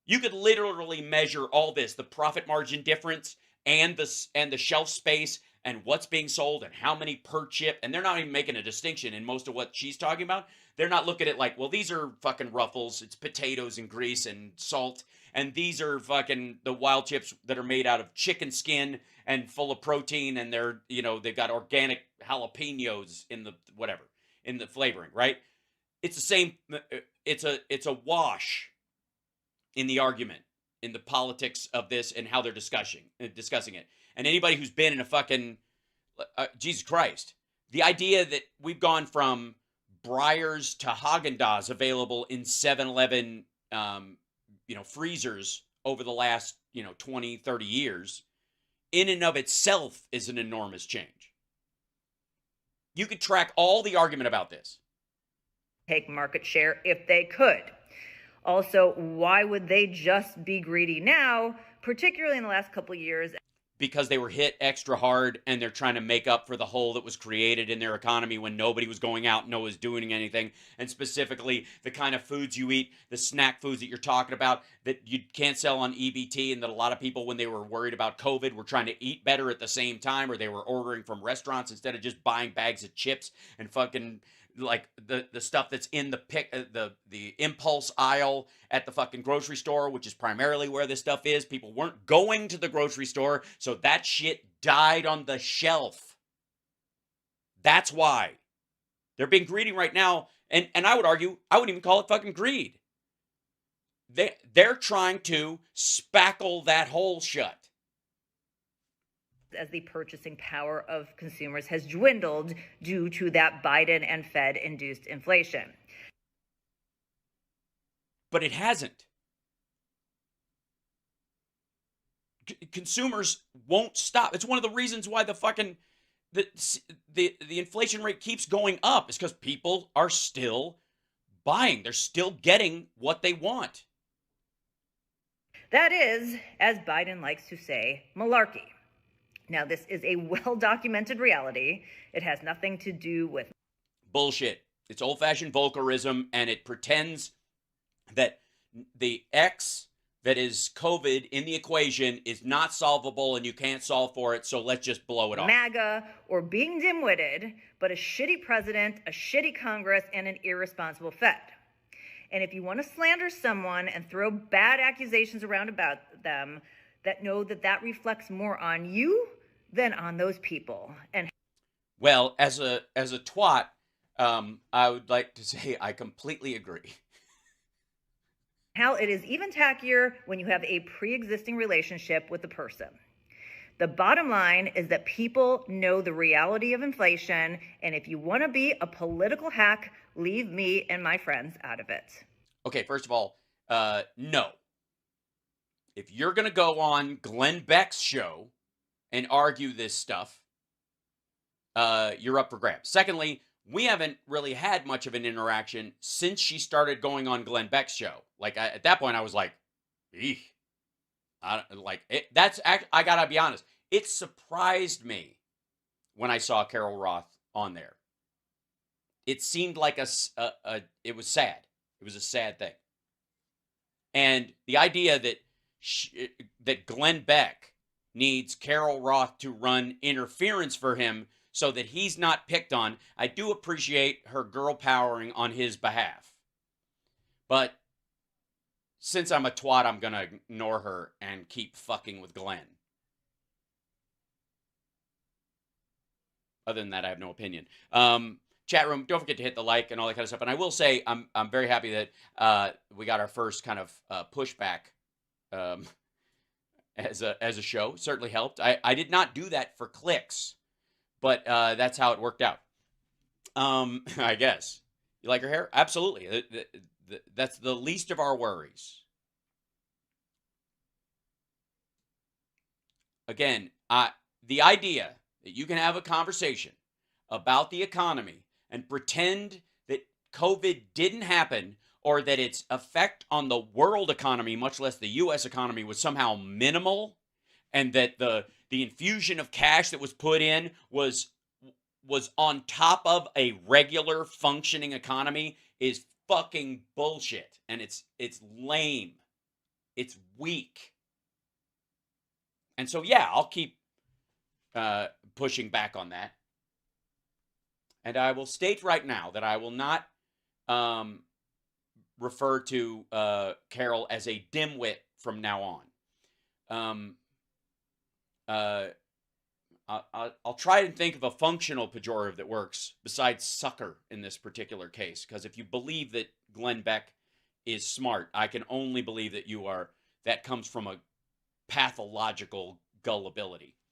You could literally measure all this, the profit margin difference and the shelf space and what's being sold and how many per chip. And they're not even making a distinction in most of what she's talking about. They're not looking at like, well, these are fucking Ruffles. It's potatoes and grease and salt. And these are fucking the wild chips that are made out of chicken skin and full of protein. And they're, they've got organic jalapenos in the flavoring, right? It's the same. It's a wash in the argument, in the politics of this and how they're discussing it. And anybody who's been in a fucking, Jesus Christ, the idea that we've gone from Breyers to Haagen-Dazs available in 7-Eleven, freezers over the last, 20, 30 years, in and of itself is an enormous change. You could track all the argument about this.
Take market share if they could. Also, why would they just be greedy now, particularly in the last couple of years?
because they were hit extra hard and they're trying to make up for the hole that was created in their economy when nobody was going out, no one was doing anything, and specifically the kind of foods you eat, the snack foods that you're talking about that you can't sell on EBT, and that a lot of people, when they were worried about COVID, were trying to eat better at the same time, or they were ordering from restaurants instead of just buying bags of chips and fucking like the stuff that's in the impulse aisle at the fucking grocery store, which is primarily where this stuff is. People weren't going to the grocery store, so that shit died on the shelf. That's why they're being greedy right now, and I would argue I wouldn't even call it fucking greed. They're trying to spackle that hole shut.
As the purchasing power of consumers has dwindled due to that Biden and Fed-induced inflation.
But it hasn't. Consumers won't stop. It's one of the reasons why the fucking the inflation rate keeps going up. Is because people are still buying. They're still getting what they want.
That is, as Biden likes to say, malarkey. Now, this is a well-documented reality. It has nothing to do with
bullshit. It's old-fashioned vulgarism, and it pretends that the X that is COVID in the equation is not solvable and you can't solve for it, so let's just blow it off.
MAGA or being dim-witted, but a shitty president, a shitty Congress, and an irresponsible Fed. And if you want to slander someone and throw bad accusations around about them, that know that that reflects more on you than on those people. And
well, as a twat, I would like to say I completely agree.
Hell, it is even tackier when you have a pre-existing relationship with the person. The bottom line is that people know the reality of inflation, and if you want to be a political hack, leave me and my friends out of it.
Okay, first of all, no. If you're going to go on Glenn Beck's show and argue this stuff, you're up for grabs. Secondly, we haven't really had much of an interaction since she started going on Glenn Beck's show. Like, at that point, I was like, eek. I gotta be honest. It surprised me when I saw Carol Roth on there. It seemed like it was sad. It was a sad thing. And the idea that Glenn Beck needs Carol Roth to run interference for him so that he's not picked on, I do appreciate her girl powering on his behalf. But since I'm a twat, I'm going to ignore her and keep fucking with Glenn. Other than that, I have no opinion. Chat room, don't forget to hit the like and all that kind of stuff. And I will say, I'm very happy that we got our first kind of pushback as a show. Certainly helped. I did not do that for clicks, but that's how it worked out. I guess. You like her hair? Absolutely. That's the least of our worries. Again, the idea that you can have a conversation about the economy and pretend that COVID didn't happen or that its effect on the world economy, much less the U.S. economy, was somehow minimal, and that the infusion of cash that was put in was on top of a regular functioning economy is fucking bullshit. And it's lame. It's weak. And so, yeah, I'll keep pushing back on that. And I will state right now that I will not refer to Carol as a dimwit from now on. I'll try and think of a functional pejorative that works besides sucker in this particular case. Because if you believe that Glenn Beck is smart, I can only believe that that comes from a pathological gullibility.